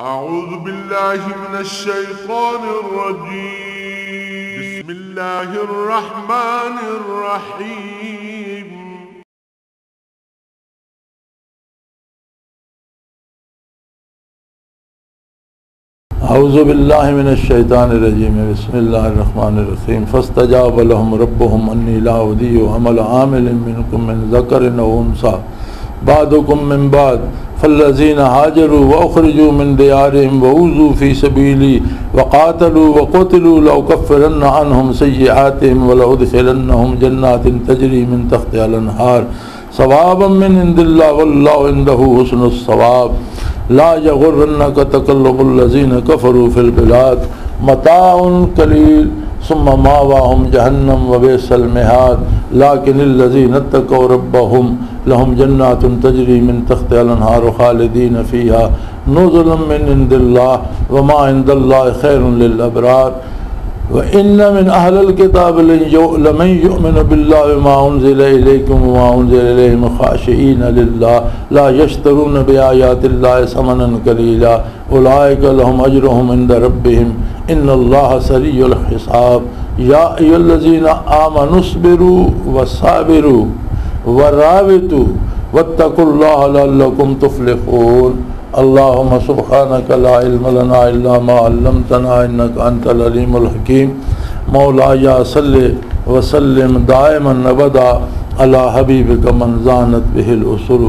أعوذ بالله من الشيطان الرجيم. بسم الله الرحمن الرحيم. اعوذ باللہ من الشیطان الرجیم. بسم اللہ الرحمن الرحیم. فاستجاب لهم ربهم انی لا اضیع عمل عامل منکم من ذکر او انثى بعضکم من بعض فالذین هاجروا واخرجوا من دیارهم واوذوا فی سبیلی وقاتلوا وقتلوا لأکفرن عنهم سیئاتهم ولأدخلنهم جنات تجری من تحتها الانہار ثوابا من عند اللہ واللہ عنده حسن الثواب. لا یغرنک تقلب الذین کفروا فی البلاد متاع قلیل ثم ماواہم جہنم وبئس المہاد. لیکن الذین اتقوا ربهم لهم جنات تجری من تحتها الانہار خالدین فیہا نزلا من عند اللہ وما عند اللہ خیر للابرار. وَإِنَّ مِنْ أَهْلِ الْكِتَابِ لَمَنْ يُؤْمِنُ بِاللَّهِ وَمَا أُنزِلَ إِلَيْكُمْ وَمَا أُنزِلَ إِلَيْهِمْ خَاشِعِينَ لِلَّهِ لَا يَشْتَرُونَ بِآيَاتِ اللَّهِ ثَمَنًا قَلِيلًا أُولَئِكَ لَهُمْ أَجْرُهُمْ عِنْدَ رَبِّهِمْ إِنَّ اللَّهَ سَرِيعُ الْحِسَابِ. يَا أَيُّهَا الَّذِينَ آمَنُوا اصْبِرُوا وَصَابِرُوا وَرَابِطُوا وَاتَّقُوا اللَّهَ لَعَلَّكُمْ تُفْلِحُونَ. اللہم سبحانک لا علم لنا الا ما علمتنا انک انت العلیم الحکیم. مولایا صلی وسلم دائما ابدا علی حبیبک من زانت بہ الاسر.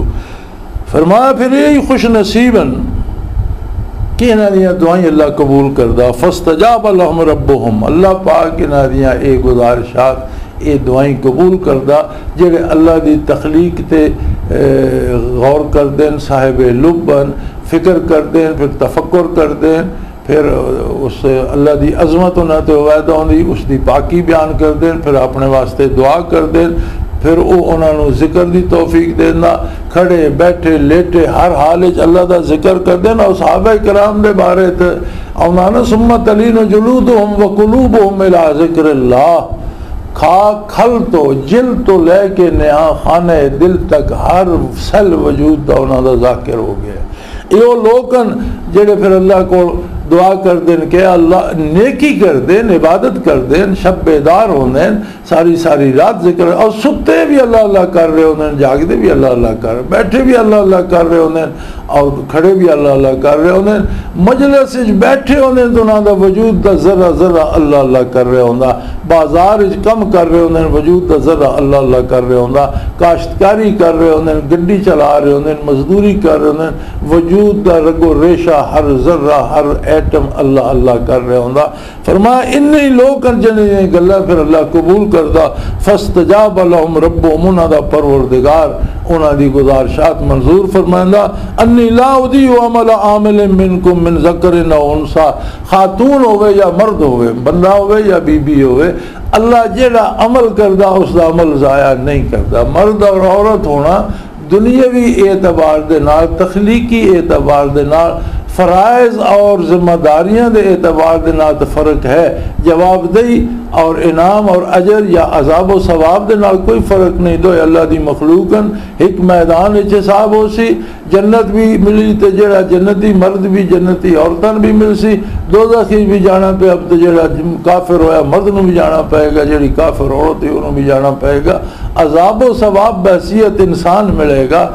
فرمایا پھر یہی خوش نصیباً کہ انہاں دیاں دعائیں اللہ قبول کردہ. فاستجاب لهم ربهم اللہ پاک انہاں دیاں اے گزارشات اے دعائیں قبول کردہ جڑے اللہ دی تخلیق تے غور کر دیں، صاحب لبن فکر کر دیں، پھر تفکر کر دیں، پھر اس اللہ دی عظمت انہاں تے وعدہ ہوندی اس دی پاکی بیان کر دیں، پھر اپنے واسطے دعا کر دیں، پھر انہاں نو ذکر دی توفیق دینا، کھڑے بیٹھے لیٹے ہر حال وچ اللہ دا ذکر کر دینا. اور صحابہ کرام دے بارے تے اونا ثم تلین جلودہم وقلوبہم الی ذکر اللہ. کھل تو جل تو لے کے نیا خانہ دل تک ہر سل وجود دا انہاں دا ذاکر ہو گیا. یہ لوکن جڑے پھر اللہ کو دعا کر دیں کہ اللہ نیکی کر دیں، عبادت کر دیں، شب بیدار ہونے ساری ساری رات ذکر، اور ستے بھی اللہ اللہ کر رہے ہونے، جاگتے بھی اللہ اللہ کر رہے، بیٹھے بھی اللہ اللہ کر رہے ہونے، اور کھڑے بھی اللہ اللہ کر رہے ہونے، مجلس بیٹھے ہونے تو انہاں دا وجود دا ذرہ ذرہ اللہ اللہ کر رہے ہونا، بازار کم کر رہے ہونے وجود دا ذرہ اللہ اللہ کر رہے ہونا، کاشتکاری کر رہے ہونے، گڈی چلا رہے ہونے، مزدوری کر رہے ہونے، وجود دا رگو ریشہ ہر ذرہ ہر ایٹم اللہ اللہ کر رہے ہونا. فرمایا انہی لوگ جنہیں گلہ پھر اللہ قبول کردہ. فاستجاب لهم ربهم انہاں دا پروردگار انہاں دی گزارشات منظور فرمائندہ. انی لا اضیع عمل عامل منکم من ذکر او انثى، خاتون ہوئے یا مرد ہوئے، بندہ ہوئے یا بی بی ہوئے، اللہ جیڑا عمل کردہ اس دا عمل ضائع نہیں کردہ. مرد اور عورت ہونا دنیاوی اعتبار دے نال، تخلیقی اعتبار دے نال، فرائض اور ذمہ داریاں دے اعتبار دے نال فرق ہے. جواب دہی اور انعام اور اجر یا عذاب و ثواب دے نال کوئی فرق نہیں. دو اللہ دی مخلوقن ایک میدان وچ حساب ہو سی، جنت بھی ملی تے جڑا جنتی مرد بھی جنتی عورتاں بھی مل سی، دوزخ بھی جانا پہ اب تے جڑا کافر ہویا مرد نو بھی جانا پائے گا، جڑی کافر عورت ہے انہوں بھی جانا پائے گا. عذاب و ثواب بحیثیت انسان ملے گا،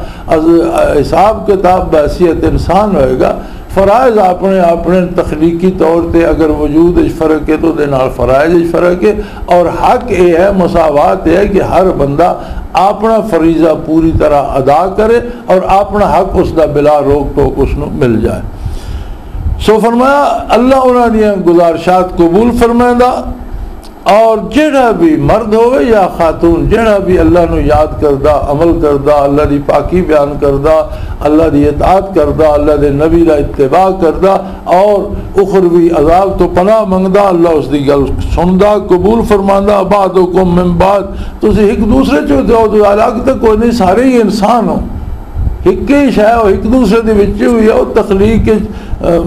حساب کتاب بحیثیت انسان ہوئے گا. فرائض اپنے تخلیقی طور تے اگر وجود فرق ہے تو دے نال فرائض فرق ہے، اور حق یہ ہے مساوات ہے کہ ہر بندہ اپنا فریضہ پوری طرح ادا کرے اور اپنا حق اس دا بلا روک ٹوک اس نو مل جائے. سو فرمایا اللہ انہاں دیاں گزارشات قبول فرمائندہ. اور جڑا بھی مرد ہوئے یا خاتون جڑا بھی اللہ نو یاد کردہ، عمل کردہ، اللہ دی پاکی بیان کردہ، اللہ دی اطاعت کردہ، اللہ دے نبی دا اتباع کردہ، اور اخروی عذاب تو پناہ منگدہ، اللہ اس دی گل سندہ قبول فرماندہ. بعضکم من بعض، تسی ایک دوسرے چوتے ہو تو الگ تک کوئی نہیں، سارے ہی انسان ہو، ایک ہی شے ہو، ایک دوسرے دے وچ ہوئی ہے. تخلیق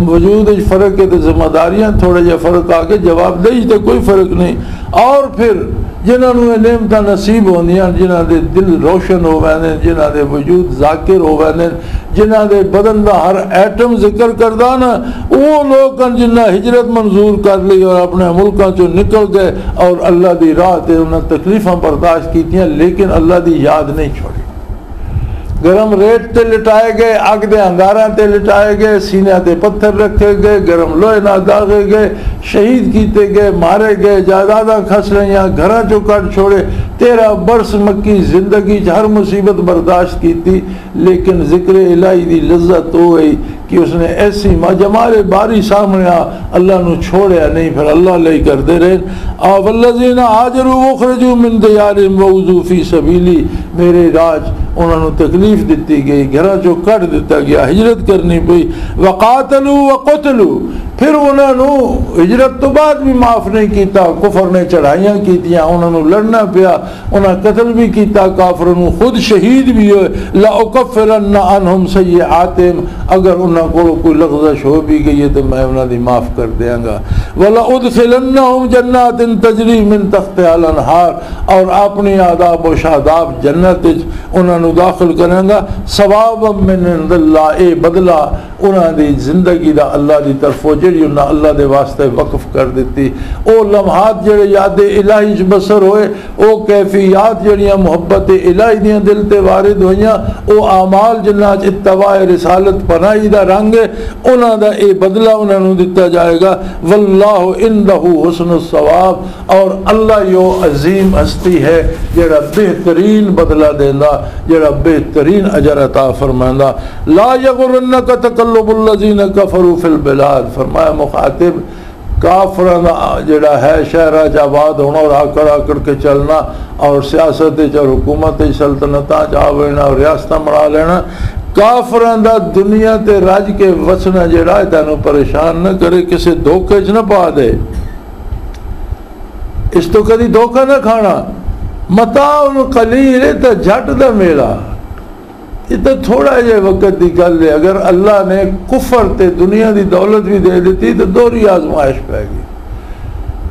وجود فرق ہے تو ذمہ داریاں تھوڑے جے فرق آ کے جواب دہی تو کوئی فرق نہیں. اور پھر جنہوں نے نعمتاں نصیب ہوندیاں، جنہاں دے دل روشن ہوئے ہیں، جنہاں دے وجود ذاکر ہوئے ہیں، جنہاں دے بدن دا ہر ایٹم ذکر کردہ نا، وہ لوگ جنہاں ہجرت منظور کر لی اور اپنے ملکاں چوں نکل گئے اور اللہ دی راہ تے انہاں تکلیفاں برداشت کیتیاں، لیکن اللہ دی یاد نہیں چھوڑی۔ گرم ریت تے لٹائے گئے، اگ دے انگاراں تے لٹائے گئے، سینے تے پتھر رکھے گئے، گرم لوہے نہ داغے گئے، شہید کیتے گئے، مارے گئے، جائیداداں کھس رہیاں، گھراں چوں کٹ چھوڑے، 13 برس مکی زندگی ہر مصیبت برداشت کیتی، لیکن ذکر الہی دی لذت ہوئی کہ اس نے ایسی جمال باری سامنے اللہ نو چھوڑیا نہیں، پھر اللہ لئی کردے رہے۔ والذین ہاجروا وخرجوا من دیارہم وأوذوا فی سبیلی، میرے راج انہوں نے تکلیف دیتی گئی، گھروں چوں کٹ دیتا گیا، ہجرت کرنی پئی۔ وقاتلوا وقتلوا، پھر انہوں نے ہجرت تو بعد بھی معاف نہیں کیتا، کفر نے چڑھائیاں کیتیاں، انہوں نے لڑنا پیا، انہوں نے قتل بھی کیتا، کافروں خود شہید بھی ہوئے۔ لأکفرن عنہم سیئاتہم، اگر انہوں کو کوئی لغزش ہو بھی گئی ہے تو میں انہوں نے معاف کر دیاں گا۔ وَلَأُدْخِلَنَّهُمْ جَنَّاتٍ تَجْرِي مِن تَحْتِهَا الْأَنْهَارُ، اور اپنی آداب و شاداب جنت انہوں نے داخل کریں گا، ثوابا من عند اللہ، اے بدلہ انہوں دی زندگی دا اللہ دی طرف جڑی انہوں اللہ دے واسطے وقف کر دیتی۔ او لمحات جڑے یاد الہی بسر ہوئے، او کیفیات جڑیاں محبت الہی دیاں دل تے وارد ہوئیاں، او اعمال جنہاں اتباع رسالت پناہی دا رنگ ہے، انہوں دا اے بدلہ انہوں نے دیتا جائے گا۔ واللہ عندہ حسن الثواب، اور اللہ یو عظیم ہستی ہے جڑا بہترین بدلہ دینا، جڑا بہترین اجر عطا فرمائندا۔ لا یغرنک تقلب الذین کفروا فی البلاد، فرمایا مخاطب کافران جڑا ہے شہرہ آباد ہونا اور آکڑ کے چلنا اور سیاست اور حکومت سلطنتاں چاہنا اور ریاستہ مڑا لینا، کافران دا دنیا تے راج کے وسنا جڑا ہے تینوں پریشان نہ کرے، کسے دھوکے چ نہ پا دے، اس تو کدی دھوکہ نہ کھانا۔ متاع قلیل ہے تو جھٹ دا میلا، یہ تو تھوڑا جے وقت دی گل ہے۔ اگر اللہ نے کفر تے دنیا دی دولت بھی دے دیتی تو دوہری آزمائش پہ گئی،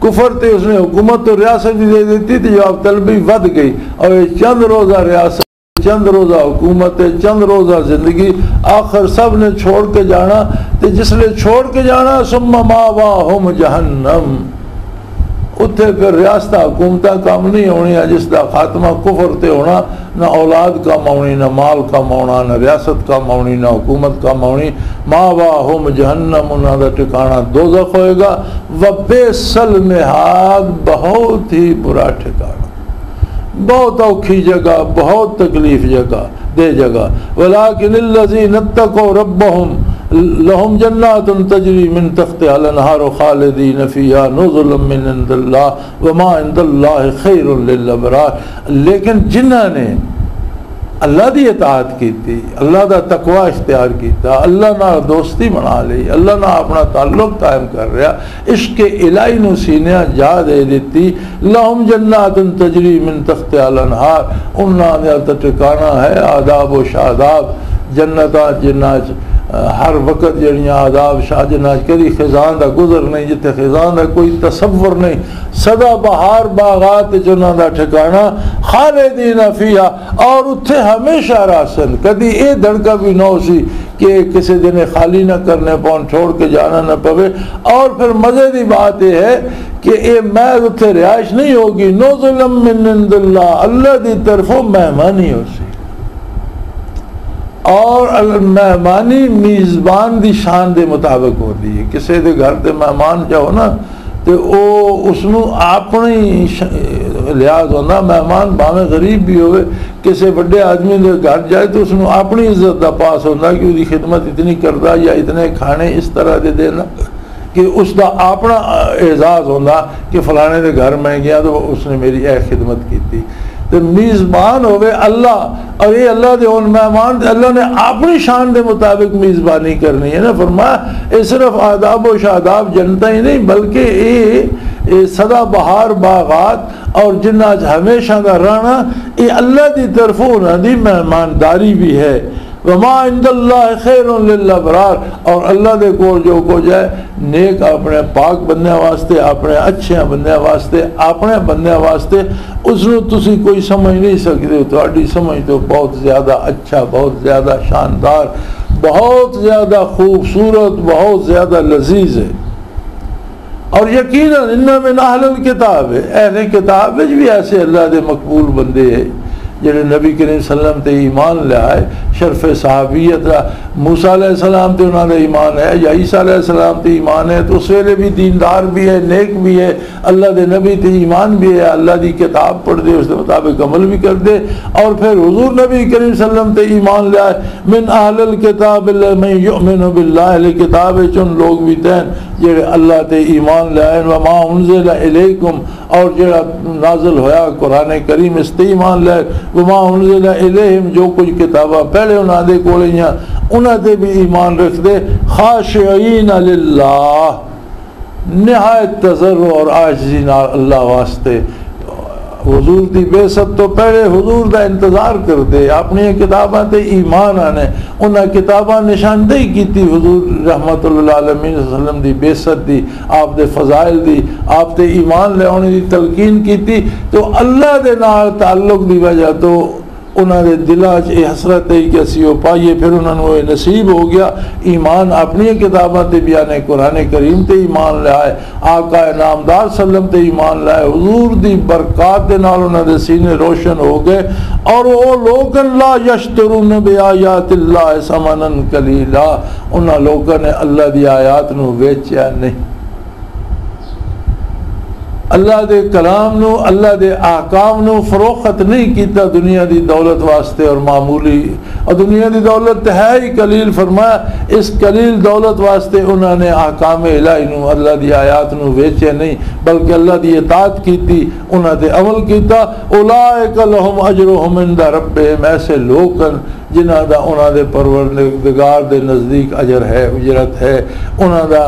کفر تے اس نے حکومت تو ریاست بھی دے دیتی تو جواب طلبی ود گئی، اور یہ چند روزہ ریاست، چند روزہ حکومت، چند روزہ زندگی، آخر سب نے چھوڑ کے جانا، تو جس نے چھوڑ کے جانا ثم ماواہم جہنم، اتھے پھر ریاستہ حکومتہ کام نہیں ہونی ہے، جس دا خاتمہ کفر تے ہونا، نہ اولاد کام ہونی، نہ مال کام ہونا، نہ ریاست کام ہونی، نہ حکومت کام ہونی۔ ماواہم جہنم، انہوں دا ٹھکانہ دوزخ ہوئے گا۔ وبئس المہاد، بہت ہی برا ٹھکانہ، بہت اوکھی جگہ، بہت تکلیف جگہ دے جگہ۔ ولیکن الذین اتقوا ربہم لہم جنات تجری من تحتہا الانہار خالدین فیہا نزلا من عند اللہ وما عند اللہ خیر للابرار، لیکن جنہاں نے اللہ دی اطاعت کی تھی، اللہ دا تقوی اختیار کیتا، اللہ نہ دوستی بنا لی، اللہ نہ اپنا تعلق قائم کر رہا، عشق الہی نو سینیاں جا دے دیتی، لہم جنات تجری من تحتہا الانہار، انہاں دا ٹھکانہ ہے آداب و شاداب، جنتاں جنہاں ہر وقت جڑیاں آداب شاہ جناج کری خزان دا گزر نہیں، جتے خزان دا کوئی تصور نہیں، سدا بہار باغات جنہاں دا ٹھکانہ خالدین فیہا، اور اتھے ہمیشہ راسن، کدی اے دھڑکا بھی نہ ہو سی کہ کسی دن خالی نہ کرنے پاؤں، چھوڑ کے جانا نہ پوے۔ اور پھر مزے دی بات یہ ہے کہ اے محض اتھے رہائش نہیں ہوگی، نزلا من عند اللہ، اللہ دی طرفوں مہمانی ہو سی، اور مہمانی میزبان دی شان دے مطابق ہوتی ہے۔ کسی دے گھر تے مہمان جاؤ نا تو او اس نو اپنی لحاظ ہونا، مہمان باویں غریب بھی ہوئے، کسی بڑے آدمی دے گھر جائے تو اس نو اپنی عزت دا پاس ہونا کہ وہ خدمت اتنی کردہ یا اتنے کھانے اس طرح دے دینا کہ اس دا اپنا اعزاز ہونا کہ فلانے دے گھر میں گیا تو اس نے میری اے خدمت کی تھی۔ تو میزبان ہوئے اللہ، اور یہ اللہ دے ان مہمان اللہ نے اپنی شان دے مطابق میزبانی کرنی ہے نا۔ فرمایا یہ صرف آداب و شاداب جنتا ہی نہیں بلکہ یہ سدا بہار باغات اور جنات ہمیشہ دا رہنا، یہ اللہ دی طرفوں انہاں دی مہمانداری بھی ہے۔ وما عند اللہ خیر للابرار، اور اللہ دے کول جو کچھ ہے نیک اپنے پاک بندے واسطے، اپنے اچھے بندے واسطے، اپنے بندے واسطے، اس نو تسی کوئی سمجھ نہیں سکتے، تہاڈی سمجھ تو بہت زیادہ اچھا، بہت زیادہ شاندار، بہت زیادہ خوبصورت، بہت زیادہ لذیذ ہے۔ اور یقیناً ان من اہل الکتاب ہے، اہل کتاب بھی ایسے اللہ دے مقبول بندے ہیں جنہیں نبی کریم صلی اللہ علیہ وسلم تے ایمان لے آئے، شرف صحابیت را موسیٰ علیہ السلام تے انہوں نے ایمان ہے، یا عیسیٰ علیہ السلام تے ایمان ہے، تو اس ویلے بھی دیندار بھی ہے، نیک بھی ہے، اللہ دے نبی تے ایمان بھی ہے، اللہ دی کتاب پڑھ دے، اس کے مطابق عمل بھی کر دے، اور پھر حضور نبی کریم صلی اللہ علیہ وسلم تے ایمان لے آئے۔ من اہل الکتاب من یؤمن باللہ، اہل کتاب چن لوگ بھی تین جڑے اللہ تے ایمان لے آئے، وما انزل الیکم، اور جڑا نازل ہویا قرآن کریم اس تے ایمان لے، وما انزل الیہم، جو کچھ کتابہ پہلے انہاں دے کولیاں انہاں تے بھی ایمان رکھ دے، خاشعین للہ، نہایت تضرع اور عاجزی نال اللہ واسطے۔ حضور دی بےست تو پہلے حضور دا انتظار کر دے، اپنی کتاباں تے ایمان آنے، انہاں کتاباں نشاندہی کیتی حضور رحمت اللہ عالمین صلی اللہ علیہ وسلم دی بےست دی، آپ دے فضائل دی، آپ تے ایمان لے آنے دی تلقین کیتی، تو اللہ دے نال تعلق دی وجہ تو انہوں نے دلاج حسرت ہے کہ اسی وہ پائیے، پھر انہوں نے نصیب ہو گیا ایمان اپنی کتاباں تے بیان قرآن کریم تے ایمان لے آئے، آقا نامدار صلی اللہ علیہ وسلم تے ایمان لے آئے، حضور دی برکات دے نال انہوں نے سینے روشن ہو گئے، اور وہ لوگ لا یشترون بآیات اللہ ثمنا قلیلا، انہوں لوگوں نے اللہ دی آیات نو ویچیا نہیں، اللہ دے کلام نو، اللہ دے احکام نو فروخت نہیں کیتا دنیا دی دولت واسطے اور معمولی، اور دنیا دی دولت ہے ہی قلیل، فرمایا اس قلیل دولت واسطے انہوں نے احکام الہی نو، اللہ دی آیات نو ویچے نہیں، بلکہ اللہ دی اطاعت کیتی، انہوں نے عمل کیتا۔ اولئک لہم اجرہم عند ربہم، ایسے لوگ جنہ دا انہوں دے پروردگار دے نزدیک اجر ہے، اجرت ہے، انہوں دا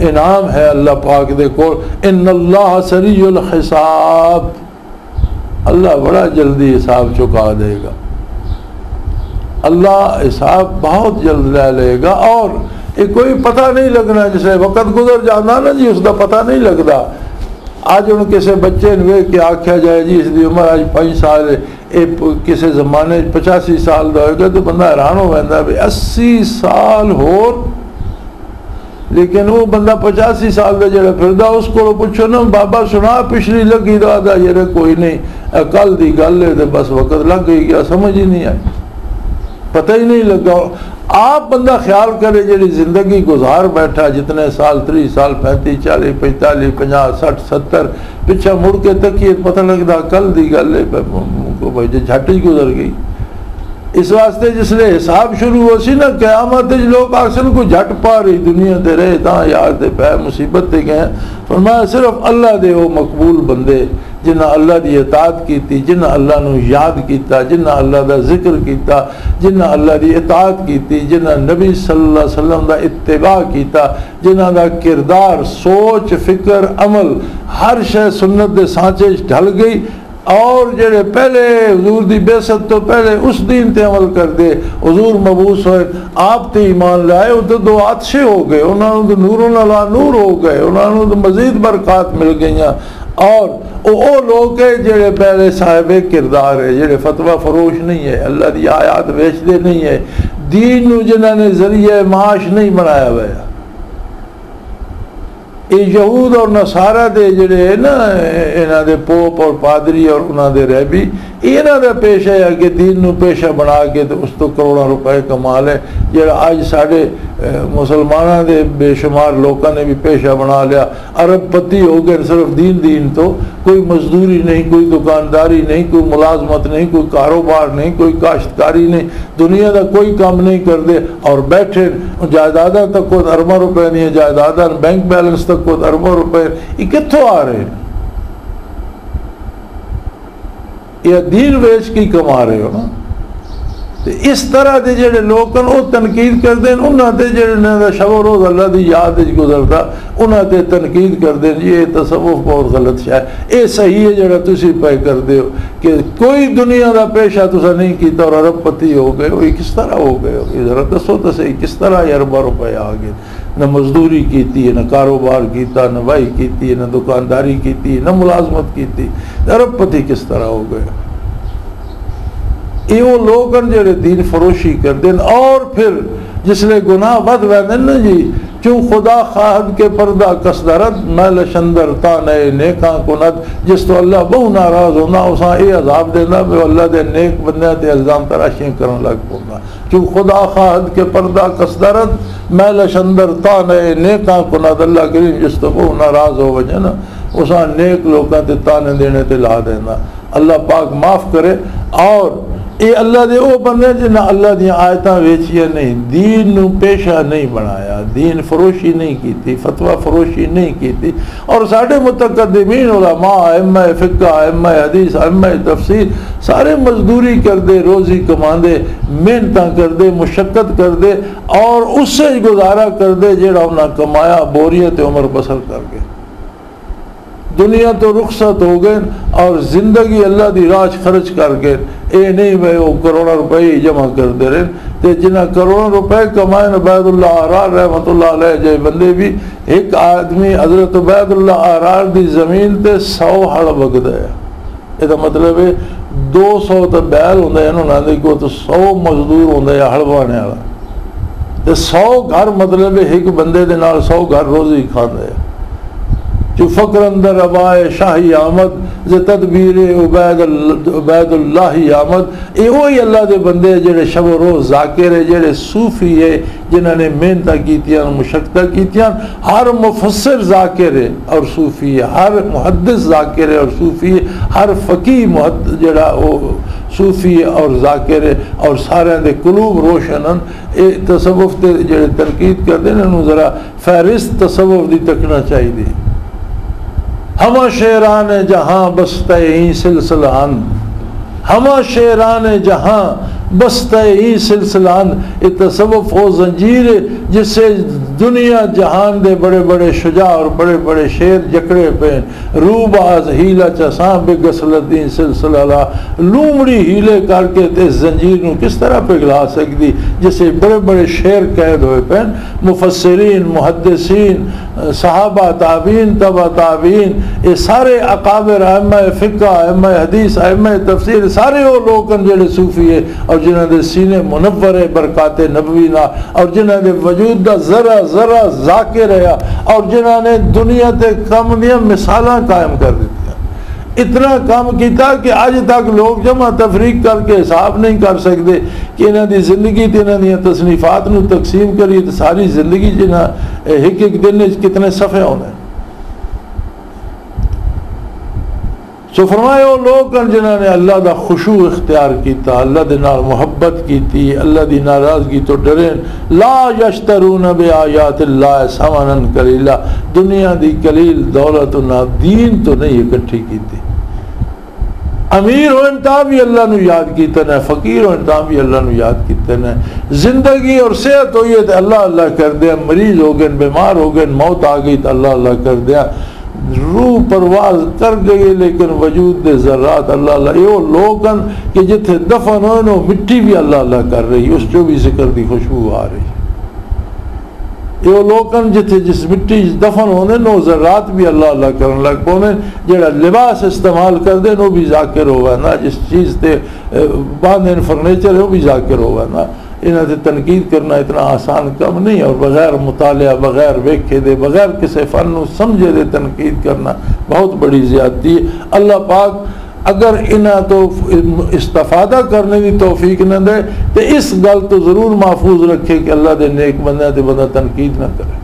انعام ہے اللہ پاک دے کول۔ ان اللہ سریع الحساب، اللہ بڑا جلدی حساب چکا دے گا، اللہ حساب بہت جلد لے لے گا، اور کوئی پتہ نہیں لگنا، جسے وقت گزر جانا نا جی اس دا پتہ نہیں لگتا۔ آج ان کسی بچے نے کہ آکھیا جائے جی اس دی عمر آج 5 سال ہے، کسی زمانے 85 سال دا ہوئے گا تو بندہ حیران ہو جاتا ہے 80 سال ہو، لیکن وہ بندہ 85 سال دا جڑا پھردا اس کو پوچھو نا بابا سنا پچھلی لگی دا یہ کوئی نہیں، کل دی گل ہے تو بس وقت لگ گئی، کیا سمجھ ہی نہیں آئی، پتہ ہی نہیں لگا۔ آپ بندہ خیال کرے جڑی زندگی گزار بیٹھا، جتنے سال 30 سال 35 40 45 50 60 70 پچھا مڑ کے تکیے پتہ لگتا کل دی گل ہے، جھٹ ہی گزر گئی۔ اس واسطے جس لئے حساب شروع ہو سی نا قیامت لوگ آکسن کو جھٹ پا رہی دنیا دے رہے تاں یار دے پہ مصیبت دے گئے، فرمایا صرف اللہ دے وہ مقبول بندے جنہ اللہ دی اطاعت کیتی، جنہ اللہ نو یاد کیتا، جنہ اللہ دا ذکر کیتا، جنہ اللہ دی اطاعت کیتی، جنہ نبی صلی اللہ علیہ وسلم دا اتباع کیتا، جنہ دا کردار سوچ فکر عمل ہر شے سنت دے سانچے ڈھل گئی، اور جڑے پہلے حضور دی بعثت تو پہلے اس دین تے عمل کر دے، حضور مبعوث ہوئے آپ تے ایمان لائے، وہ تو 2 عطشے ہو گئے، انہوں نے نوروں علا نور ہو گئے، انہوں نے مزید برکات مل گئیاں۔ اور وہ لوگ ہیں جڑے پہلے صاحب کردار ہے، جڑے فتوہ فروش نہیں ہے، اللہ دی آیات بیچتے نہیں ہے، دین نو جنہوں نے ذریعہ معاش نہیں بنایا ہوا۔ یہ یہود اور نصارہ دے جڑے نا انہاں دے پوپ اور پادری اور انہاں دے رہبی، انہاں دا پیشہ ہے کہ دین نو پیشہ بنا کے تو اس تو کروڑوں روپے کما لے، جڑا آج ساڑھے مسلمانوں دے بے شمار لوگوں نے بھی پیشہ بنا لیا، عرب پتی ہو گئے صرف دین تو، کوئی مزدوری نہیں، کوئی دکانداری نہیں، کوئی ملازمت نہیں، کوئی کاروبار نہیں، کوئی کاشتکاری نہیں، دنیا دا کوئی کام نہیں کر دے، اور بیٹھے جائیداداں تک کو اربوں روپے نہیں ہے، جائیداداں بینک بیلنس تک کو اربوں روپے، یہ کتھوں آ رہے ہیں؟ یہ دین ویچ کی کما رہے ہو نا۔ اس طرح دے جڑے لوگ وہ تنقید کر دیں، انہاں تے جڑے شب و روز اللہ دی یاد گزرتا انہاں تے تنقید کر دیں، یہ تصوف بہت غلط ہے، یہ صحیح ہے جڑا تسی پہ کر دے ہو کہ کوئی دنیا دا پیشہ تسا نہیں کیتا اور ارب پتی ہو گئے ہو، یہ کس طرح ہو گئے ہو؟ یہ ذرا دسو تو صحیح کس طرح یہ اربا روپے آ گئے؟ نہ مزدوری کیتی ہے، نہ کاروبار کیتا، نہ وائی کیتی ہے، نہ دکانداری کیتی، نہ ملازمت کیتی، ارب پتی کس طرح ہو گئے؟ یہ وہ لوگ ہیں جڑے دین فروشی کر دیں، اور پھر جس لئے گناہ بد ویدن نا جی، چون خدا خواہد کے پردہ کسدرد میل شندر تانے نیکاں کند، جس تو اللہ بہو ناراض ہونا اساں اے عذاب دینا بے اللہ دے نیک بندے تے الزام تراشیں کرن لگ پونا، چون خدا خواہد کے پردہ کسدرد میل شندر تانے نیکاں کند، اللہ کریم جس تو بہو ناراض ہو وجہ نا اساں نیک لوگاں تے تانے دینے تے لا دینا۔ اللہ پاک معاف کرے۔ اور یہ اللہ دے او بندے جنہاں اللہ دی آیتاں ویچیاں نہیں، دین نو پیشہ نہیں بنایا، دین فروشی نہیں کیتی، فتوہ فروشی نہیں کیتی، اور ساڑھے متقدمین علماء، ائمہ فقہ، ائمہ حدیث، ائمہ تفسیر سارے مزدوری کر دے، روزی کمان دے، محنتاں کر دے، مشقت کر دے، اور اس سے گزارا کر دے جیڑا انہاں کمایا، بوریت عمر بسر کر کے دنیا تو رخصت ہو گئے اور زندگی اللہ دی راج خرچ کر گئے۔ اے نہیں بھائی وہ کروڑا روپے ہی جمع کر دے رہے تے جنہ کروڑوں روپے کمائے عبید اللہ آرار رحمت اللہ علیہ جائے بندے بھی، ایک آدمی حضرت عبید اللہ آرار دی زمین تے 100 ہڑ بگ دے۔ یہ دا مطلب ہے 200 تا بیل ہوندے ہیں انہوں نے کو تو 100 مزدور ہوندے ہیں ہڑ بانے والا تے 100 گھر مطلب ہے ایک بندے دے نال 100 گھر روزی کھاندے ہیں۔ جو فقر اندر عبائے شاہی آمد ز تدبیر عبید اللہ آمد، یہ وہی اللہ دے بندے جڑے شب و روز ذاکر ہے، جڑے صوفی ہے، جنہوں نے محنتاں کیتیاں مشقتاں کیتیاں۔ ہر مفسر ذاکر ہے اور صوفی ہے، ہر محدث ذاکر ہے اور صوفی ہے، ہر فقیہ محدث جڑا وہ صوفی ہے اور ذاکر ہے، اور سارے دے قلوب روشن ہیں۔ تصوف تے جڑے تنقید کر دیں انہوں ذرا فہرست تصوف دی تکنا چاہیے۔ ہمہ شیران جہاں بستہ ہی سلسلان، ہمہ شیران جہاں بستہ ہی سلسلان، یہ تصوف و زنجیر جس سے دنیا جہان دے بڑے بڑے شجاع اور بڑے بڑے شیر جکڑے پین، روباز ہیلا چساں بے گسلدین سلسلہ، لومڑی ہیلے کر کے تے زنجیر نو کس طرح پگھلا سکتی جسے بڑے بڑے شیر قید ہوئے پین۔ مفسرین، محدثین، صحابہ، تابعین، تبع تابعین، یہ سارے اکابر، ائمہ فقہ، ائمہ حدیث، ائمہ تفسیر، سارے وہ لوگ ہیں جڑے صوفی ہے اور جنہاں دے سینے منور ہے برکات نبوی نہ، اور جنہاں دے وجود دا ذرا ذرا ذاکر ہے، اور جنہاں نے دنیا تے کم دیاں مثالاں قائم کر دیتی ہیں۔ اتنا کام کیتا کہ آج تک لوگ جمع تفریق کر کے حساب نہیں کر سکتے کہ انہاں دی زندگی تے انہاں دی تصنیفات نو تقسیم کریے تو ساری زندگی جنہاں ایک ایک دن کتنے صفحے ہونے۔ سو فرمائے وہ لوگ جنہوں نے اللہ دا خشوع اختیار کیتا، اللہ دے نال محبت کیتی، اللہ دی ناراضگی تو ڈرین۔ لا یشترون بآیات اللہ ثمنا قلیلا، دنیا دی قلیل دولت و دین تو نہیں اکٹھی کیتی۔ امیر ہو انتا بھی اللہ نو یاد کیتا ہے، فقیر ہو انتا بھی اللہ نو یاد کیتا ہے۔ زندگی اور صحت ہوئی ہے تو اللہ اللہ کر دیا، مریض ہو گئے، بیمار ہو گئے، موت آ گئی تو اللہ اللہ کر دیا، روح پرواز کر گئی لیکن وجود دے ذرات اللہ اللہ۔ یہ لوگ ہیں کہ جتھے دفن ہوئے نو مٹی بھی اللہ اللہ کر رہی، اس جو بھی ذکر دی خوشبو آ رہی۔ یہ لوگ ہیں جتھے جس مٹی دفن ہونے نو ذرات بھی اللہ اللہ کرن لگ پونے، جڑا لباس استعمال کر دے نو بھی ذاکر ہوگا نا، جس چیز تے باندھن فرنیچر ہے وہ بھی ذاکر ہوگا نا۔ انہاں سے تنقید کرنا اتنا آسان کم نہیں، اور بغیر مطالعہ، بغیر ویکھے دے، بغیر کسی فن نو سمجھے دے تنقید کرنا بہت بڑی زیادتی ہے۔ اللہ پاک اگر انہاں تو استفادہ کرنے کی توفیق نہ دے تو اس گل تو ضرور محفوظ رکھے کہ اللہ دے نیک بندے تے بندہ تنقید نہ کرے،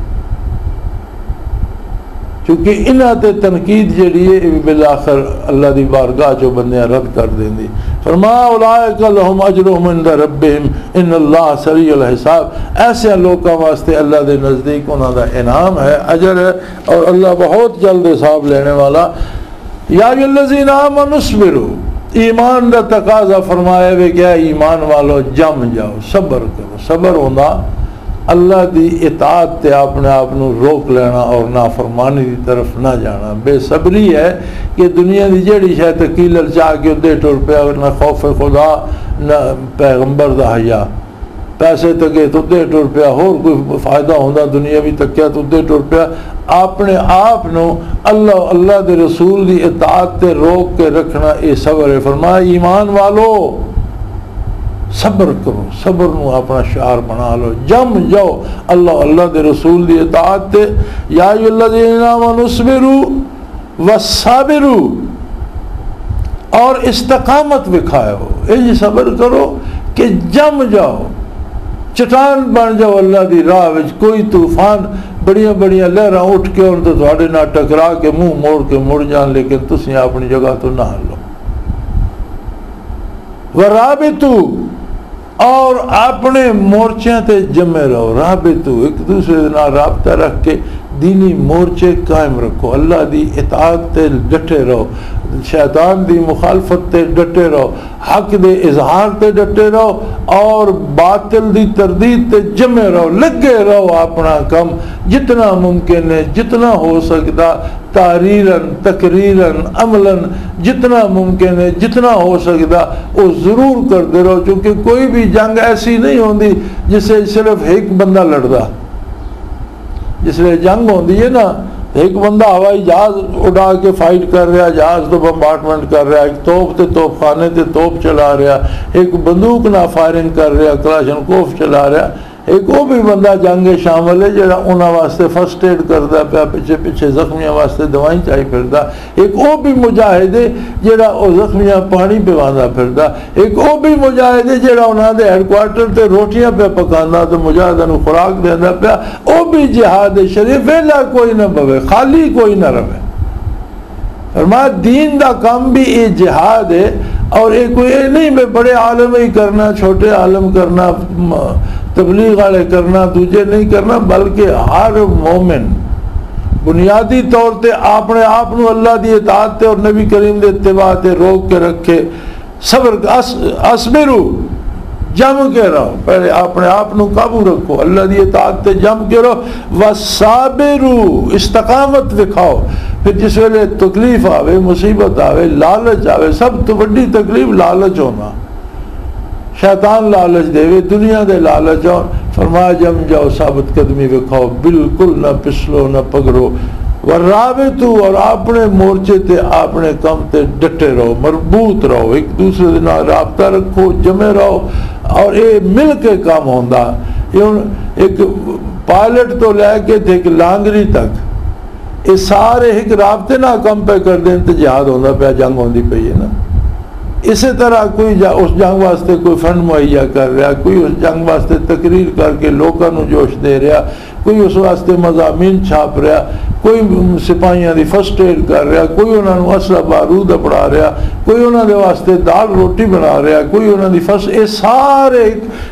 چونکہ انہاں تے تنقید جڑی ہے بالآخر اللہ دی بارگاہ جو بندے رد کر دیں دی۔ فرمایا اولئک لہم اجرہم عند ربہم ان اللہ سریع الحساب، ایسے لوگوں واسطے اللہ دے نزدیک انہاں دا انعام ہے، اجر ہے، اور اللہ بہت جلد حساب لینے والا۔ یا ایھا الذین آمنوا اصبروا، ایمان دا تقاضا فرمایا وے کہ ایمان والو جم جاؤ، صبر کرو۔ صبر ہونا اللہ دی اطاعت تے اپنے آپ نو روک لینا اور نافرمانی دی طرف نہ جانا. بے صبری ہے کہ دنیا دی جیڑی شے تکیل چاہ کے دے ٹر پیا، نہ خوف خدا نہ پیغمبر دا حیا، پیسے تکے تو دے ٹر پیا، اور کوئی فائدہ ہوندا دنیا بھی تکیا تو دے ٹر پیا. اپنے آپ نو اللہ دے رسول دی اطاعت تے روک کے رکھنا یہ صبر ہے. فرمایا ایمان والو صبر کرو، صبر نو اپنا شعار بنا لو، جم جاؤ اللہ دے رسول دی اطاعت تے. یا ایھا الذین آمنوا اصبروا وصابروا، اور استقامت دکھاؤ، یہ صبر کرو کہ جم جاؤ، چٹان بن جاؤ اللہ دی راہ وچ. کوئی طوفان بڑیاں بڑیاں لہراں اٹھ کے اور تو تھوڑے نہ ٹکرا کے منہ موڑ کے مڑ جان، لیکن تسی اپنی جگہ تو نہ ہلو. ورابطو، اور اپنے مورچے تے جمے رہو. رابطو، ایک دوسرے نال رابطہ رکھ کے دینی مورچے قائم رکھو، اللہ دی اطاعت تے ڈٹے رہو، شیطان دی مخالفت تے ڈٹے رہو، حق دے اظہار تے ڈٹے رہو، اور باطل دی تردید تے جمے رہو. لگے رہو اپنا کم جتنا ممکن ہے، جتنا ہو سکتا تحریراً تقریراً عملاً، جتنا ممکن ہے جتنا ہو سکتا وہ ضرور کرتے رہو. کیونکہ کوئی بھی جنگ ایسی نہیں ہوندی جس سے صرف ایک بندہ لڑدا. جس لئے جنگ ہوندی ہے نا، ایک بندہ ہوائی جہاز اڑا کے فائٹ کر رہا، جہاز تو بمبارٹمنٹ کر رہا، ایک توپ تے توپ خانے تے توپ چلا رہا، ایک بندوق نہ فائرنگ کر رہا، کلاشنکوف چلا رہا. ایک وہ بھی بندہ جنگ شامل ہے جڑا انہاں واسطے فرسٹ ایڈ کردا پیا، پیچھے پیچھے زخمیاں واسطے دوائیں چاہی پھردا. ایک وہ بھی مجاہد ہے جڑا وہ زخمیاں پانی پواندا پھردا. ایک وہ بھی مجاہد ہے جڑا انہاں دے ہیڈ کوارٹر تے روٹیاں پہ پکاندا تے مجاہداں نوں خوراک دیندا پیا. وہ بھی جہاد شریف. ویلا کوئی نہ بوے، خالی کوئی نہ رہے. فرمایا دین دا کام بھی یہ جہاد ہے، اور یہ کوئی نہیں میں بڑے عالم ہی کرنا، چھوٹے عالم کرنا، تبلیغ والے کرنا، دوجے نہیں کرنا، بلکہ ہر مومن بنیادی طور تے اپنے آپ نو اللہ دی اطاعت تے اور نبی کریم دے اتباع تے روک کے رکھے. صبر اصبرو، جم کے رہو، پہلے اپنے آپ نو قابو رکھو، اللہ دی اطاعت تے جم کے رہو. وصابرو، استقامت دکھاؤ. پھر جس ویلے تکلیف آوے، مصیبت آوے، لالچ آوے، سب تو بڑی تکلیف لالچ ہونا. شیطان لالچ دے، دنیا دے لالچ ہو. فرمایا جم جاؤ، ثابت قدمی دکھاؤ، بالکل نہ پسلو نہ پگڑو. ورابطو، اور اپنے مورچے تے اپنے کم تے ڈٹے رہو، مربوط رہو، ایک دوسرے نال رابطہ رکھو، جمے رہو. اور یہ مل کے کام ہوندا. ایک پائلٹ تو لے کے ایک لانگری تک یہ سارے ایک رابطے نہ کم پہ کر دیں تو جہاد ہوندا پیا، جنگ ہوندی پئی ہے نا. اسی طرح کوئی اس جنگ واسطے کوئی فنڈ مہیا کر رہا، کوئی اس جنگ واسطے تقریر کر کے لوگوں کو جوش دے رہا، کوئی اس واسطے مضامین چھاپ رہا، کوئی سپاہیاں دی فرسٹ ایڈ کر رہا، کوئی انہوں نے اسلحہ بارود پڑھا رہا، کوئی انہوں نے واسطے دال روٹی بنا رہا، کوئی انہوں نے فرسٹ. یہ سارے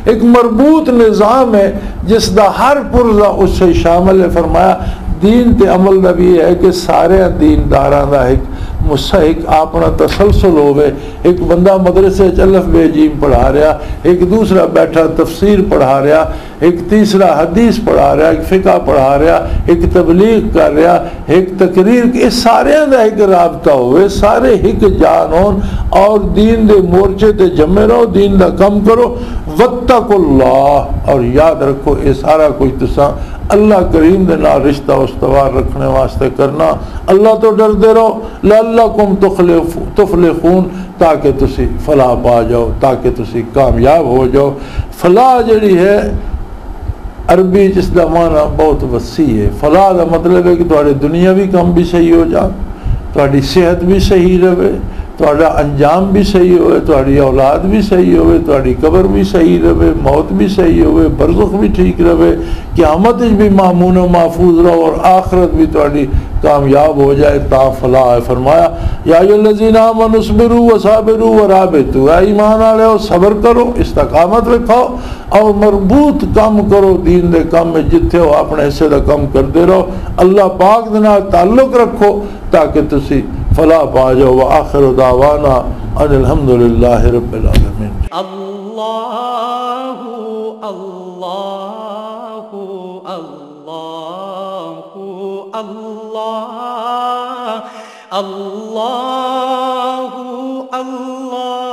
ایک مربوط نظام ہے جس دا ہر پرزہ اس سے شامل ہے. فرمایا دین تے عمل دا بھی ہے کہ سارے دینداراں دا ایک مستحق اپنا تسلسل ہوئے. ایک بندہ مدرسے الف بے جیم پڑھا رہا، ایک دوسرا بیٹھا تفسیر پڑھا رہا، ایک تیسرا حدیث پڑھا رہا، ایک فقہ پڑھا رہا، ایک تبلیغ کر رہا، ایک تقریر. اس سارے دا ایک رابطہ ہوئے، سارے ایک جان ہون، اور دین دے مورچے تے جمے رہو، دین دا کم کرو. واتقوا اللہ، اور یاد رکھو یہ سارا کوئی تساں اللہ کریم دے نال رشتہ استوار رکھنے واسطے کرنا. اللہ تو ڈر دے رہو، لعلکم تفلحون، تاکہ تسی فلاح پا جاؤ، تاکہ تسی کامیاب ہو جاؤ. فلاح جڑی ہے عربی جس دا معنی بہت وسیع ہے. فلاح دا مطلب ہے کہ تھوڑے دنیاوی کام بھی صحیح ہو جان، تھوڑی صحت بھی صحیح رہے، تھوڑا انجام بھی صحیح ہوئے، تھوڑی اولاد بھی صحیح ہوئے، تھوڑی قبر بھی صحیح رہے، موت بھی صحیح ہوئے، برزخ بھی ٹھیک رہے، قیامت بھی مامون و محفوظ رہو، اور آخرت بھی تھوڑی کامیاب ہو جائے. تا فلاح ہے. فرمایا یا ایھا الذین آمنوا اصبروا وصابروا ورابطوا، اے ایمان والو صبر کرو، استقامت رکھو، اور مربوط کام کرو دین دے کام میں. جتھے ہو اپنے حصے دا کام کرتے رہو، اللہ پاک دے نال تعلق رکھو تاکہ تسی فلاح پا جاؤ. وآخر دعوانا ان الحمدللہ رب العالمین. اللہ اللہ اللہ اللہ اللہ اللہ